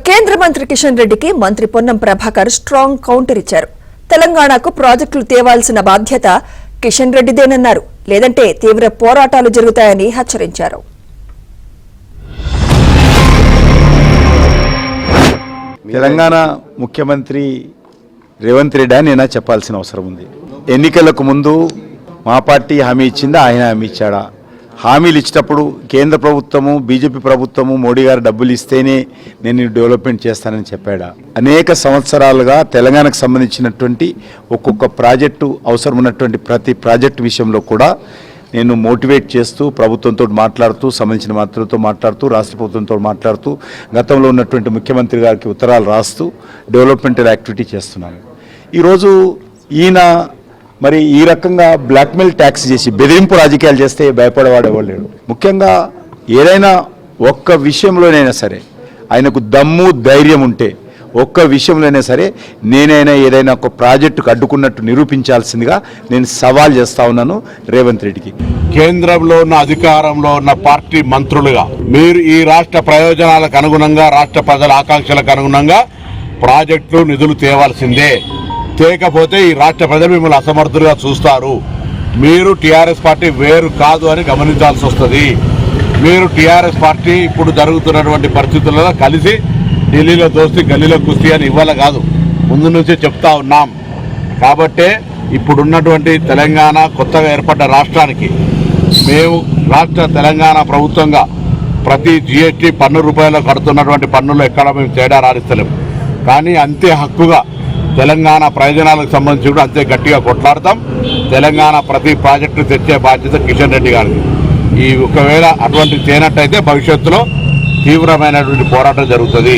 కేంద్ర మంత్రి కిషన్ రెడ్డికి మంత్రి పొన్నం ప్రభాకర్ స్ట్రాంగ్ కౌంటర్ ఇచ్చారు. తెలంగాణకు ప్రాజెక్టులు తేవాల్సిన బాధ్యత కిషన్ రెడ్డిదేనన్నారు. లేదంటే తీవ్ర పోరాటాలు జరుగుతాయని హెచ్చరించారు. తెలంగాణ ముఖ్యమంత్రి రేవంత్ రెడ్డి అని నేను చెప్పాల్సిన అవసరం ఉంది. ఎన్నికలకు ముందు మా పార్టీ హామీ ఇచ్చిందా, ఆయన హామీ ఇచ్చాడా? హామీలు ఇచ్చేటప్పుడు కేంద్ర ప్రభుత్వము, బీజేపీ ప్రభుత్వము, మోడీ గారు డబ్బులు ఇస్తేనే నేను డెవలప్మెంట్ చేస్తానని చెప్పాడా? అనేక సంవత్సరాలుగా తెలంగాణకు సంబంధించినటువంటి ఒక్కొక్క ప్రాజెక్టు అవసరం ఉన్నటువంటి ప్రతి ప్రాజెక్టు విషయంలో కూడా నేను మోటివేట్ చేస్తూ, ప్రభుత్వంతో మాట్లాడుతూ, సంబంధించిన మంత్రులతో మాట్లాడుతూ, రాష్ట్ర ప్రభుత్వంతో మాట్లాడుతూ, గతంలో ఉన్నటువంటి ముఖ్యమంత్రి గారికి ఉత్తరాలు రాస్తూ డెవలప్మెంటల్ యాక్టివిటీ చేస్తున్నాను. ఈరోజు ఈయన మరి ఈ రకంగా బ్లాక్మెయిల్ ట్యాక్స్ చేసి బెదిరింపు రాజకీయాలు చేస్తే భయపడేవాడు ఎవరు లేడు. ముఖ్యంగా ఏదైనా ఒక్క విషయంలోనైనా సరే ఆయనకు దమ్ము ధైర్యం ఉంటే ఒక్క విషయంలోనే సరే నేనైనా ఏదైనా ఒక ప్రాజెక్టుకు అడ్డుకున్నట్టు నిరూపించాల్సిందిగా నేను సవాల్ చేస్తా ఉన్నాను రేవంత్ రెడ్డికి. కేంద్రంలో ఉన్న అధికారంలో ఉన్న పార్టీ మంత్రులుగా మీరు ఈ రాష్ట్ర ప్రయోజనాలకు అనుగుణంగా, రాష్ట్ర ప్రజల ఆకాంక్షలకు అనుగుణంగా ప్రాజెక్టులు నిధులు తేవాల్సిందే. తేకపోతే ఈ రాష్ట్ర ప్రజలు మిమ్మల్ని అసమర్థులుగా చూస్తారు. మీరు టీఆర్ఎస్ పార్టీ వేరు కాదు అని గమనించాల్సి వస్తుంది. మీరు టీఆర్ఎస్ పార్టీ ఇప్పుడు జరుగుతున్నటువంటి పరిస్థితులలో కలిసి ఢిల్లీలో దోస్తీ గల్లీలో కుస్తీ అని ఇవ్వాలి కాదు, ముందు నుంచే చెప్తా ఉన్నాం. కాబట్టే ఇప్పుడున్నటువంటి తెలంగాణ కొత్తగా ఏర్పడ్డ రాష్ట్రానికి మేము రాష్ట్ర తెలంగాణ ప్రభుత్వంగా ప్రతి జిఎస్టీ పన్ను రూపాయలు కడుతున్నటువంటి పన్నులు ఎక్కడ మేము తేడా రాణిస్తలేము. కానీ అంతే హక్కుగా తెలంగాణ ప్రయోజనాలకు సంబంధించి కూడా అంతే గట్టిగా కొట్లాడతాం. తెలంగాణ ప్రతి ప్రాజెక్టు తెచ్చే బాధ్యత కిషన్ రెడ్డి గారికి. ఈ ఒకవేళ అటువంటి తేనట్టయితే భవిష్యత్తులో తీవ్రమైనటువంటి పోరాటం జరుగుతుంది.